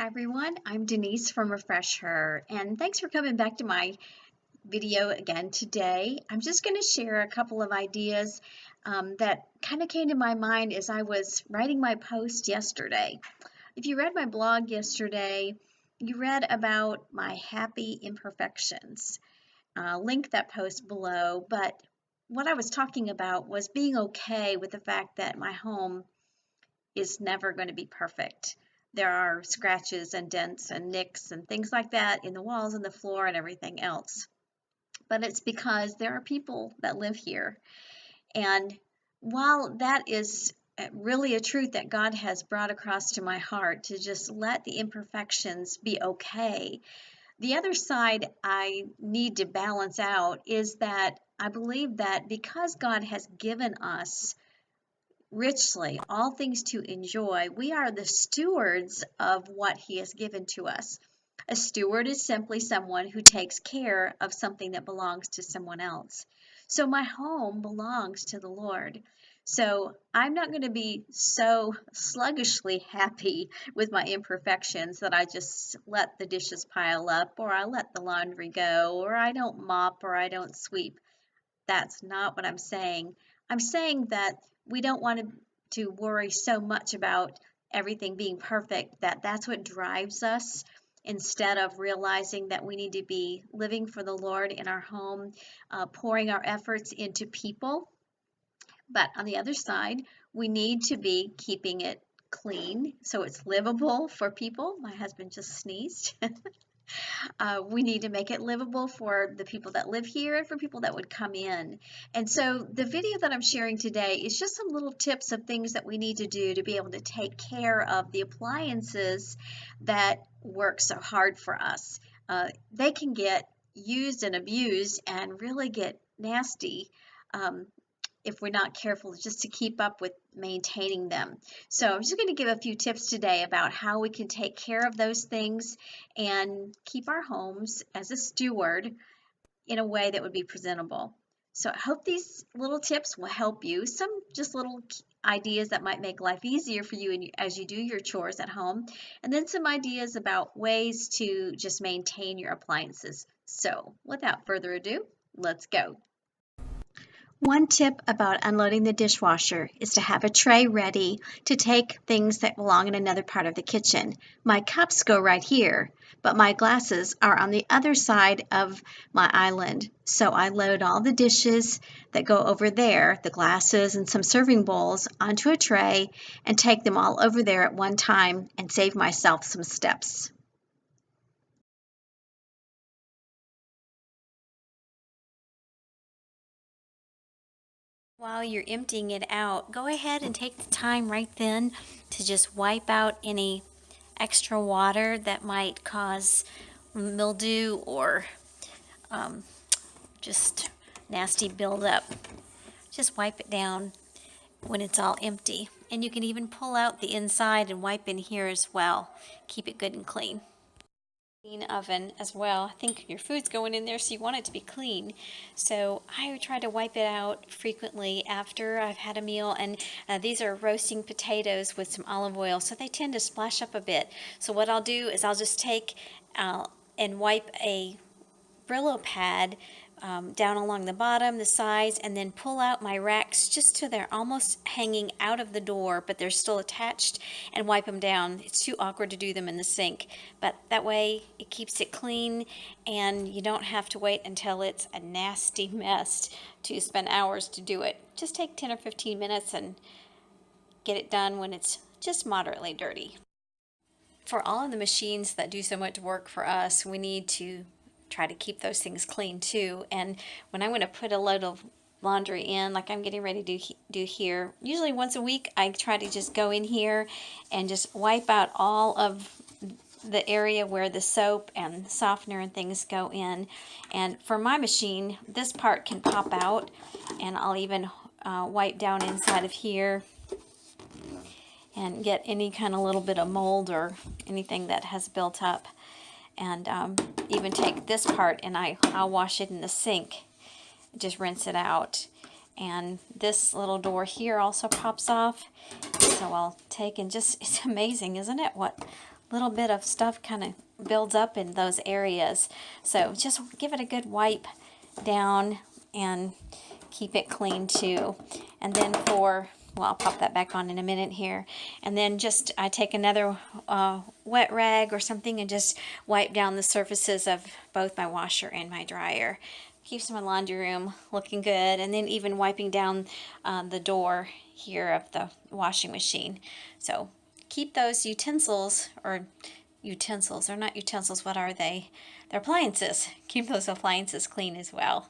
everyone, I'm Denise from Refresh Her, and thanks for coming back to my video again today. I'm just going to share a couple of ideas that kind of came to my mind as I was writing my post yesterday. If you read my blog yesterday, you read about my happy imperfections. I'll link that post below, but what I was talking about was being okay with the fact that my home is never going to be perfect. There are scratches and dents and nicks and things like that in the walls and the floor and everything else. But it's because there are people that live here. And while that is really a truth that God has brought across to my heart, to just let the imperfections be okay, the other side I need to balance out is that I believe that because God has given us richly all things to enjoy, we are the stewards of what He has given to us. A steward is simply someone who takes care of something that belongs to someone else. So my home belongs to the Lord. So I'm not going to be so sluggishly happy with my imperfections that I just let the dishes pile up, or I let the laundry go, or I don't mop, or I don't sweep. That's not what I'm saying. I'm saying that we don't want to worry so much about everything being perfect that that's what drives us, instead of realizing that we need to be living for the Lord in our home, pouring our efforts into people. But on the other side, we need to be keeping it clean so it's livable for people. My husband just sneezed. We need to make it livable for the people that live here and for people that would come in. And so the video that I'm sharing today is just some little tips of things that we need to do to be able to take care of the appliances that work so hard for us. They can get used and abused and really get nasty if we're not careful just to keep up with maintaining them. So I'm just going to give a few tips today about how we can take care of those things and keep our homes as a steward in a way that would be presentable. So I hope these little tips will help you. Some just little ideas that might make life easier for you as you do your chores at home, and then some ideas about ways to just maintain your appliances. So without further ado, let's go. One tip about unloading the dishwasher is to have a tray ready to take things that belong in another part of the kitchen. My cups go right here, but my glasses are on the other side of my island. So I load all the dishes that go over there, the glasses and some serving bowls, onto a tray and take them all over there at one time and save myself some steps. While you're emptying it out, go ahead and take the time right then to just wipe out any extra water that might cause mildew or just nasty buildup. Just wipe it down when it's all empty. And you can even pull out the inside and wipe in here as well. Keep it good and clean. Oven as well. I think your food's going in there, so you want it to be clean. So I try to wipe it out frequently after I've had a meal, and these are roasting potatoes with some olive oil, so they tend to splash up a bit. So what I'll do is I'll just take and wipe a Brillo pad down along the bottom, the sides, and then pull out my racks just till they're almost hanging out of the door, but they're still attached, and wipe them down. It's too awkward to do them in the sink, but that way it keeps it clean and you don't have to wait until it's a nasty mess to spend hours to do it. Just take 10 or 15 minutes and get it done when it's just moderately dirty. For all of the machines that do so much work for us, we need to try to keep those things clean too. And when I'm going to put a load of laundry in, like I'm getting ready to do here, usually once a week I try to just go in here and just wipe out all of the area where the soap and softener and things go in. And for my machine, this part can pop out, and I'll even wipe down inside of here and get any kind of little bit of mold or anything that has built up. And even take this part and I'll wash it in the sink, just rinse it out. And this little door here also pops off, so I'll take and just, it's amazing, isn't it, what little bit of stuff kind of builds up in those areas. So just give it a good wipe down and keep it clean too. And then well, I'll pop that back on in a minute here. And then I take another wet rag or something and just wipe down the surfaces of both my washer and my dryer. Keeps my laundry room looking good. And then even wiping down the door here of the washing machine. So keep those utensils, they're not utensils, what are they? They're appliances. Keep those appliances clean as well.